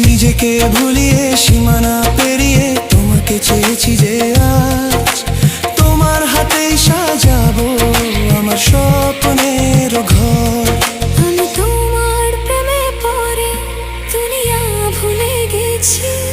নিজেকে ভুলিয়ে সীমানা পেরিয়ে তোমাকে চেয়েছি যে আজ তোমার হাতেই সাজাবো আমার স্বপ্নের ঘর। আমি তোমার প্রেমে পড়ে দুনিয়া ভুলে গেছি।